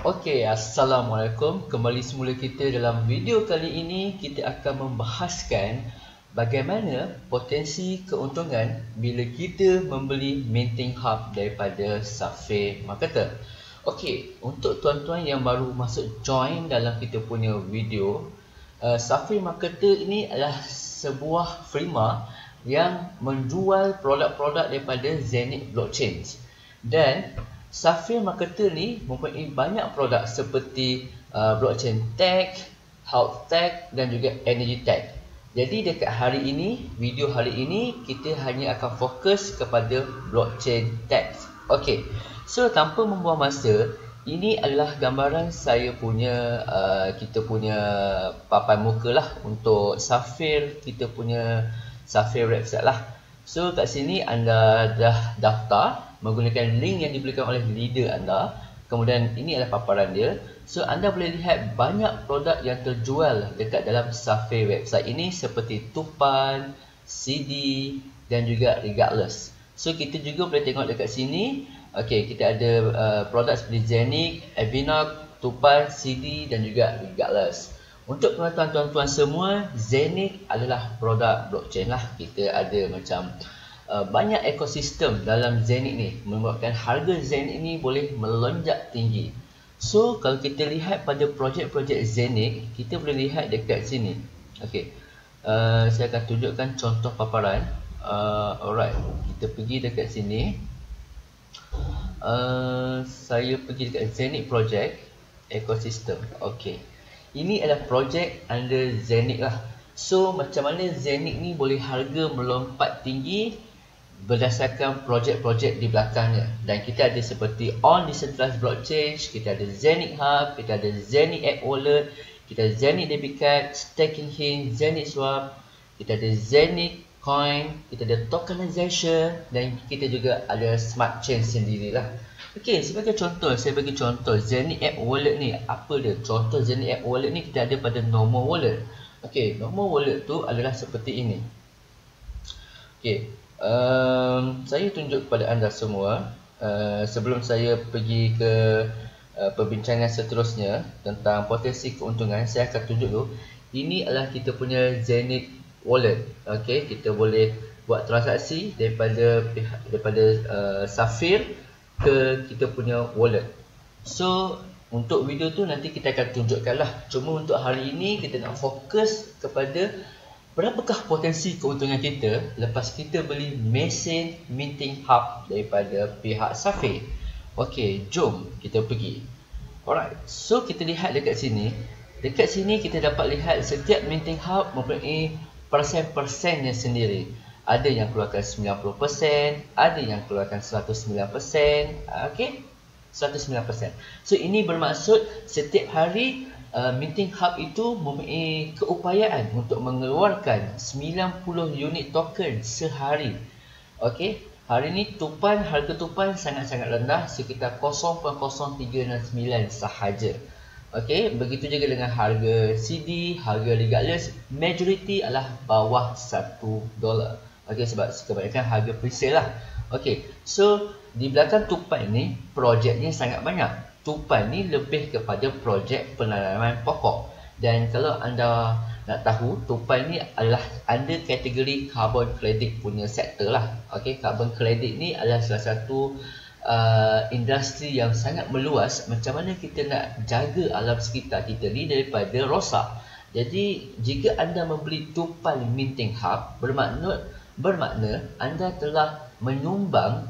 Okey, Assalamualaikum. Kembali semula kita dalam video kali ini kita akan membahaskan bagaimana potensi keuntungan bila kita membeli minting hub daripada Sapphire Marketer. Okey, untuk tuan-tuan yang baru masuk join dalam kita punya video, Sapphire Marketer ini adalah sebuah firma yang menjual produk-produk daripada Zenith Blockchain. Dan Sapphire Marketer ni mempunyai banyak produk seperti blockchain tech, health tech dan juga energy tech. Jadi dekat hari ini, video hari ini kita hanya akan fokus kepada blockchain tech. Okey. So tanpa membuang masa, ini adalah gambaran saya punya kita punya papan muka lah untuk Sapphire, kita punya Sapphire website lah. So kat sini anda dah daftar menggunakan link yang diberikan oleh leader anda. Kemudian ini adalah paparan dia. So anda boleh lihat banyak produk yang terjual dekat dalam Sapphire website ini seperti tupan, CD dan juga regardless. So kita juga boleh tengok dekat sini. Okey, kita ada produk seperti Zenith, Avinox, tupan, CD dan juga regardless. Untuk pengetahuan tuan-tuan semua, Zenith adalah produk blockchain lah. Kita ada macam banyak ekosistem dalam Zenith ni, menyebabkan harga Zenith ni boleh melonjak tinggi. So kalau kita lihat pada projek-projek Zenith, kita boleh lihat dekat sini. Okey, saya akan tunjukkan contoh paparan. Alright, kita pergi dekat sini. Saya pergi dekat Zenith project ekosistem. Okey, ini adalah projek under Zenith lah. So macam mana Zenith ni boleh harga melompat tinggi berdasarkan projek-projek di belakangnya. Dan kita ada seperti On Decentralized Blockchain, kita ada Zenith Hub, kita ada Zenith App Wallet, kita ada Zenith Debit Card, Staking Hint, Zenith Swap, kita ada Zenith Coin, kita ada tokenization dan kita juga ada Smart Chain sendirilah. Okey, sebagai contoh, saya bagi contoh Zenith App Wallet ni. Apa dia? Contoh Zenith App Wallet ni kita ada pada normal wallet. Okey, normal wallet tu adalah seperti ini. Okey, saya tunjuk kepada anda semua sebelum saya pergi ke perbincangan seterusnya tentang potensi keuntungan. Saya akan tunjuk dulu. Ini adalah kita punya Zenith Wallet. Okey, kita boleh buat transaksi daripada Sapphire ke kita punya wallet. So untuk video tu nanti kita akan tunjukkan lah. Cuma untuk hari ini kita nak fokus kepada berapakah potensi keuntungan kita lepas kita beli mesin minting hub daripada pihak Sapphire. Okey, jom kita pergi. Alright, so kita lihat dekat sini. Dekat sini kita dapat lihat setiap minting hub mempunyai persen-persennya sendiri. Ada yang keluarkan 90%, ada yang keluarkan 109%. Okey, 109%. So ini bermaksud setiap hari minting hub itu mempunyai keupayaan untuk mengeluarkan 90 unit token sehari. Okey, hari ini tupan, harga tupan sangat-sangat rendah, sekitar 0.0369 sahaja. Okey, begitu juga dengan harga CD, harga regardless, majority adalah bawah $1. Okey, sebab kebanyakan harga presale lah. Okey, so di belakang tupan ni projeknya sangat banyak. Tupan ni lebih kepada projek penanaman pokok. Dan kalau anda nak tahu, tupan ni adalah under kategori carbon credit punya sektor lah. Okey, carbon credit ni adalah salah satu industri yang sangat meluas. Macam mana kita nak jaga alam sekitar kita ni daripada rosak. Jadi jika anda membeli tupan minting hub, bermakna anda telah menyumbang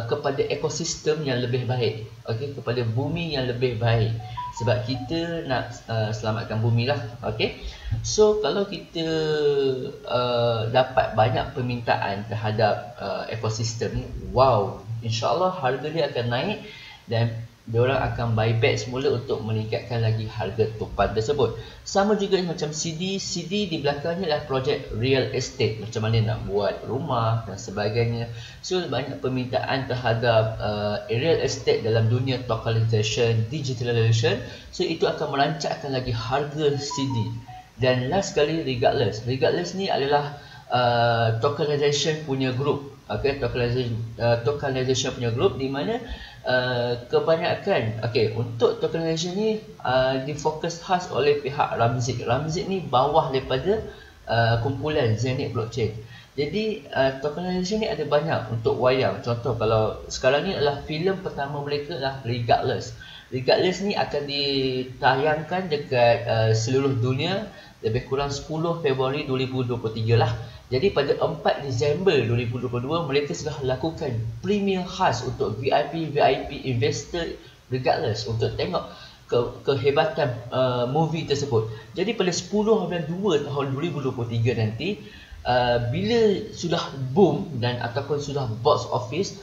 kepada ekosistem yang lebih baik. Okey, kepada bumi yang lebih baik. Sebab kita nak selamatkan bumi lah. Okey, so kalau kita dapat banyak permintaan terhadap ekosistem ni, wow, insyaAllah harga dia akan naik dan diorang akan buy back semula untuk meningkatkan lagi harga tupan tersebut. Sama juga macam CD. CD di belakangnya adalah projek real estate. Macam mana nak buat rumah dan sebagainya. So banyak permintaan terhadap real estate dalam dunia tokenization, digitalization. So itu akan merancakkan lagi harga CD. Dan last sekali regardless. Regardless ni adalah tokenization punya group. Okay, tokenization punya group di mana kebanyakan untuk tokenization ni difokus khas oleh pihak Ramzik. Ramzik ni bawah daripada kumpulan Zenic Blockchain. Jadi tokenization ni ada banyak untuk wayang. Contoh kalau sekarang ni adalah filem pertama mereka adalah Regardless. Regardless ni akan ditayangkan dekat seluruh dunia lebih kurang 10 Februari 2023 lah. Jadi pada 4 Disember 2022 mereka sudah lakukan premier khas untuk VIP investor Regardless untuk tengok kehebatan movie tersebut. Jadi pada 10 bulan 2 tahun 2023 nanti bila sudah boom dan ataupun sudah box office,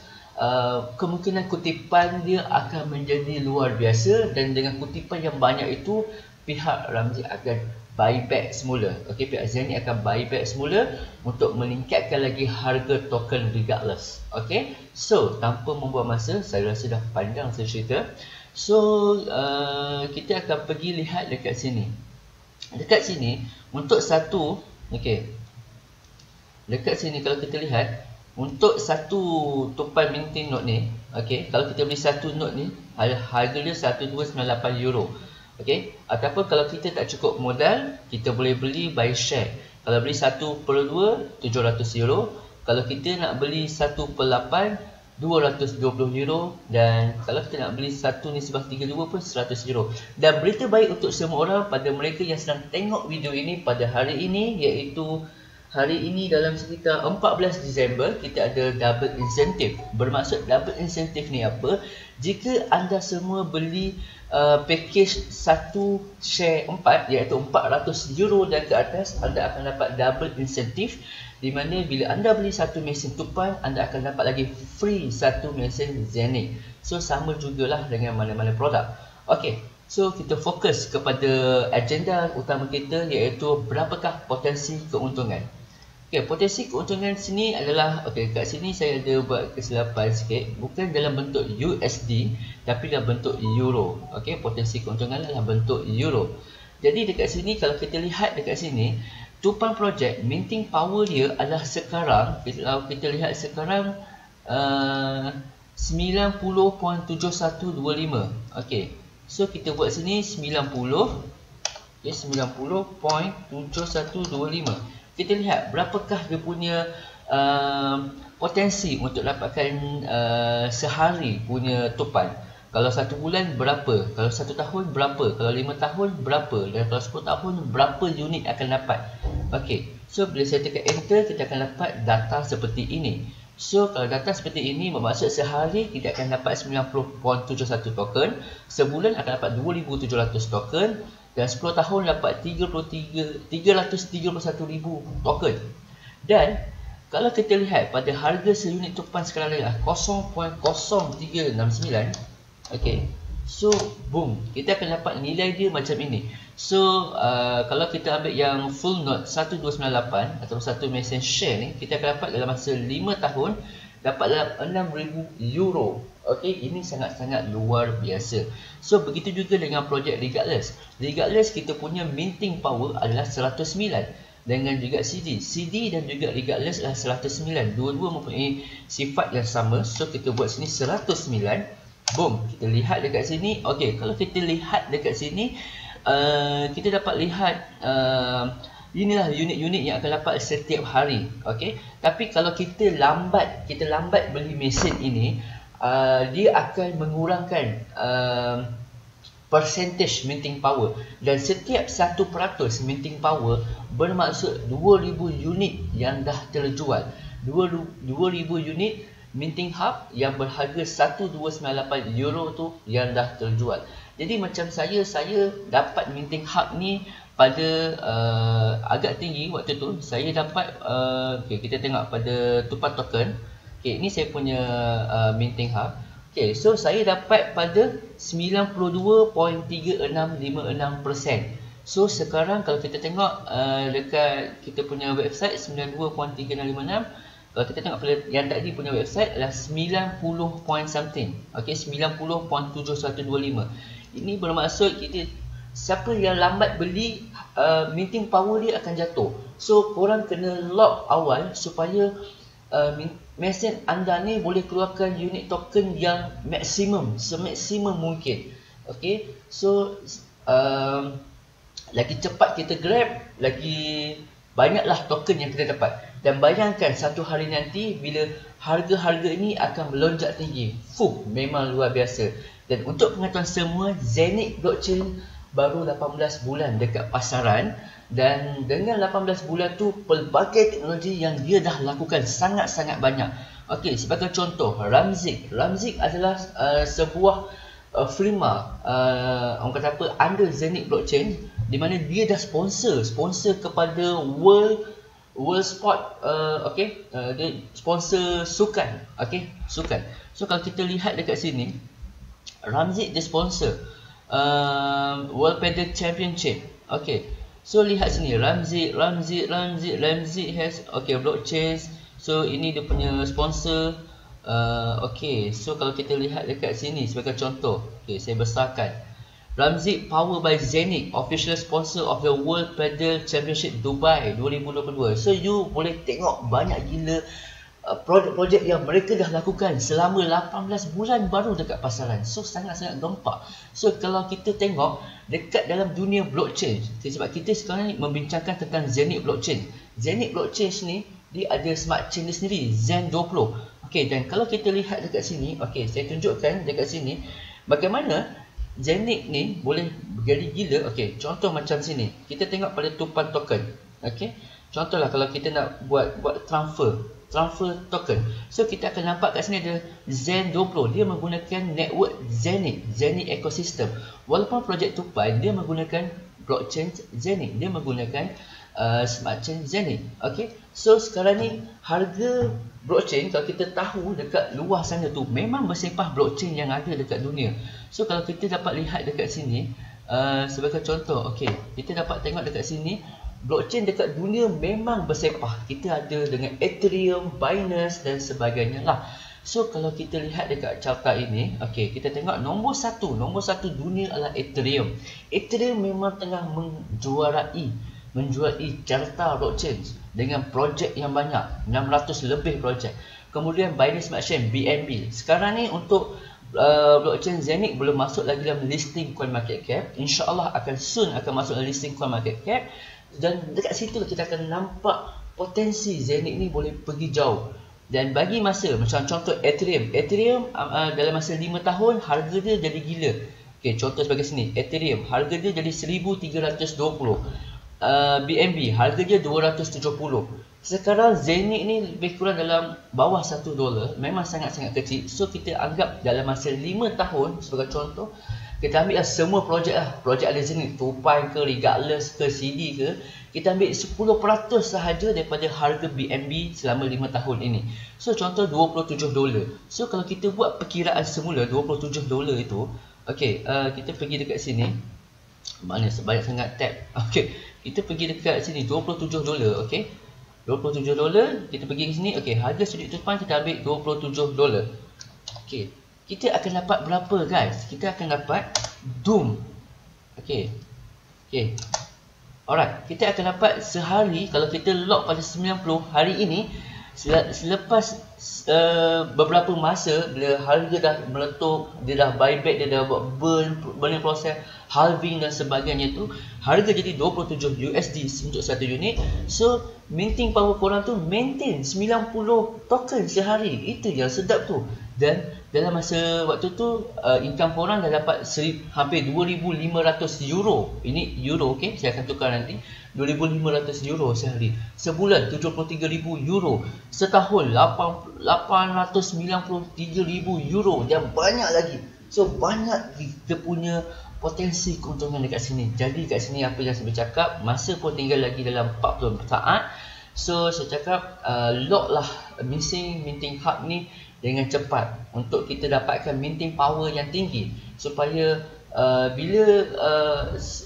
kemungkinan kutipan dia akan menjadi luar biasa, dan dengan kutipan yang banyak itu pihak Ramzik akan buyback semula. Pihak Zenic akan buyback semula untuk meningkatkan lagi harga token Regardless. So tanpa membuang masa, saya rasa dah panjang saya cerita. So kita akan pergi lihat dekat sini. Dekat sini untuk satu dekat sini kalau kita lihat untuk satu tupan minting node ni, kalau kita beli satu node ni harga dia 1298 euro. Ataupun kalau kita tak cukup modal, kita boleh beli by share. Kalau beli 1/2 700 euro. Kalau kita nak beli 1/8 220 euro. Dan kalau kita nak beli 1/32 pun 100 euro. Dan berita baik untuk semua orang pada mereka yang sedang tengok video ini pada hari ini, iaitu hari ini dalam sekitar 14 Disember kita ada double incentive. Bermaksud double incentive ni apa? Jika anda semua beli package 1 share 4 iaitu 400 euro dan ke atas, anda akan dapat double incentive, di mana bila anda beli satu mesin tupan, anda akan dapat lagi free satu mesin Zenic. So sama jugalah dengan mana-mana produk. So kita fokus kepada agenda utama kita, iaitu berapakah potensi keuntungan. Potensi keuntungan sini adalah, kat sini saya ada buat kesilapan sikit, bukan dalam bentuk USD tapi dalam bentuk euro. Potensi keuntungan adalah bentuk euro. Jadi dekat sini kalau kita lihat dekat sini, tupan project minting power dia adalah sekarang, kalau kita lihat sekarang 90.7125. So kita buat sini 90.7125. Kita lihat berapakah dia punya potensi untuk dapatkan sehari punya tupan. Kalau 1 bulan berapa, kalau 1 tahun berapa, kalau 5 tahun berapa, dan kalau 10 tahun berapa unit akan dapat. So bila saya tekan enter, kita akan dapat data seperti ini. So kalau data seperti ini bermaksud sehari kita akan dapat 90.71 token, sebulan akan dapat 2700 token, dan 10 tahun dapat 331,000 token. Dan kalau kita lihat pada harga seunit tupan sekarang adalah 0.0369. So boom, kita akan dapat nilai dia macam ini. So kalau kita ambil yang full node 1298 atau satu mesin share ni, kita akan dapat dalam masa 5 tahun dapat dalam 6,000 euro. Ini sangat-sangat luar biasa. So begitu juga dengan projek Regardless. Regardless kita punya minting power adalah 109. Dengan juga CD dan juga Regardless adalah 109. Dua-dua mempunyai sifat yang sama. So kita buat sini 109. Boom, kita lihat dekat sini. Kalau kita lihat dekat sini, kita dapat lihat inilah unit-unit yang akan dapat setiap hari. Tapi kalau kita lambat beli mesin ini, dia akan mengurangkan percentage minting power, dan setiap 1% minting power bermaksud 2000 unit yang dah terjual. 2000 unit minting hub yang berharga 1298 euro tu yang dah terjual. Jadi macam saya dapat minting hub ni pada agak tinggi waktu tu. Saya dapat kita tengok pada tupan token. Ini saya punya minting hub. So saya dapat pada 92.3656%. So sekarang kalau kita tengok dekat kita punya website 92.3656, kalau kita tengok pada yang tadi punya website adalah 90 point something. 90.7125. Ini bermaksud kita, siapa yang lambat beli, minting power dia akan jatuh. So korang kena lock awal supaya mesin anda ni boleh keluarkan unit token yang maksimum, semaksimum mungkin. Okay, so lagi cepat kita grab, lagi banyaklah token yang kita dapat. Dan bayangkan satu hari nanti bila harga-harga ini akan melonjak tinggi. Memang luar biasa. Dan untuk pengetahuan semua, Zenit Blockchain baru 18 bulan dekat pasaran. Dan dengan 18 bulan tu, pelbagai teknologi yang dia dah lakukan sangat-sangat banyak. Okey, sebagai contoh, Ramzik. Ramzik adalah sebuah firma, orang kata apa, under Zenit Blockchain, di mana dia dah sponsor kepada World Sport, dia sponsor sukan, sukan. So kalau kita lihat dekat sini, Ramzik dia sponsor World Padel Championship. So lihat sini, Ramzik has blockchain. So ini dia punya sponsor. So kalau kita lihat dekat sini sebagai contoh, saya besarkan. Ramzik powered by Zenit, official sponsor of the World Padel Championship Dubai 2022. So you boleh tengok banyak gila projek-projek yang mereka dah lakukan selama 18 bulan baru dekat pasaran. So sangat-sangat gempak. So kalau kita tengok dekat dalam dunia blockchain, sebab kita sekarang ni membincangkan tentang Zenit Blockchain. Zenit Blockchain ni dia ada smart chain dia sendiri, Zen20. Dan kalau kita lihat dekat sini, saya tunjukkan dekat sini bagaimana Zenit ni boleh jadi gila. Contoh macam sini, kita tengok pada tupan token. Contohlah kalau kita nak buat transfer token. So kita akan nampak kat sini ada Zen20. Dia menggunakan network Zenit ecosystem. Walaupun projek tupan dia menggunakan blockchain Zenit, dia menggunakan smart chain Zenit. So sekarang ni harga blockchain, kalau kita tahu dekat luar sana tu, memang bersepah blockchain yang ada dekat dunia. So kalau kita dapat lihat dekat sini, sebagai contoh, kita dapat tengok dekat sini, blockchain dekat dunia memang bersepah. Kita ada dengan Ethereum, Binance dan sebagainya lah. So kalau kita lihat dekat carta ini, kita tengok nombor satu dunia adalah Ethereum. Ethereum memang tengah menjuarai carta blockchain dengan projek yang banyak, 600 lebih projek. Kemudian Binance Smart Chain, BNB. Sekarang ni untuk blockchain Zenit belum masuk lagi dalam listing CoinMarketCap. InsyaAllah akan masuk dalam listing CoinMarketCap. Dan dekat situ kita akan nampak potensi Zenit ni boleh pergi jauh. Dan bagi masa, macam contoh Ethereum dalam masa 5 tahun harga dia jadi gila. Contoh sebagai sini, Ethereum harga dia jadi 1320. BNB harga dia 270. Sekarang Zenit ni lebih kurang dalam bawah $1. Memang sangat-sangat kecil. So kita anggap dalam masa 5 tahun sebagai contoh, kita ambil semua projek lah. Projek ada Zenit, Tupai ke, Regardless ke, CD ke, kita ambil 10% sahaja daripada harga BNB selama 5 tahun ini. So contoh $27. So kalau kita buat perkiraan semula $27 itu, kita pergi dekat sini. Mana sebanyak sangat tab. Kita pergi dekat sini $27. $27, kita pergi ke sini. Harga sudut tupan kita ambil $27. Kita akan dapat berapa guys? Kita akan dapat Doom. Alright, kita akan dapat sehari, kalau kita lock pada 90 hari ini, selepas beberapa masa bila harga dah meletup, dia dah buyback, dia dah buat burn proses, halving dan sebagainya tu, harga jadi $27 untuk satu unit. So minting power korang tu maintain 90 token sehari. Itu yang sedap tu. Dan dalam masa waktu tu income korang dah dapat hampir 2,500 euro. Ini euro, saya akan tukar nanti. 2,500 euro sehari. Sebulan 73,000 euro. Setahun 893,000 euro. Dan banyak lagi. So banyak kita punya potensi keuntungan dekat sini. Jadi kat sini apa yang saya bercakap, masa pun tinggal lagi dalam 40 saat. So saya cakap lock lah minting hub ni dengan cepat untuk kita dapatkan minting power yang tinggi, supaya bila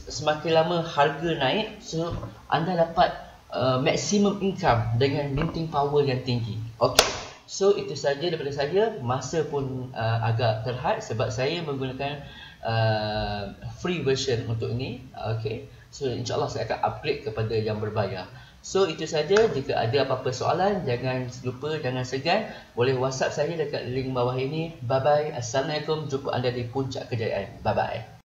semakin lama harga naik, so anda dapat maximum income dengan minting power yang tinggi. So itu saja daripada saya. Masa pun agak terhad sebab saya menggunakan free version untuk ini. So insyaAllah saya akan upgrade kepada yang berbayar. So itu saja. Jika ada apa-apa soalan, jangan lupa, jangan segan, boleh WhatsApp saya dekat link bawah ini. Bye bye. Assalamualaikum. Jumpa anda di Puncak Kejayaan. Bye bye.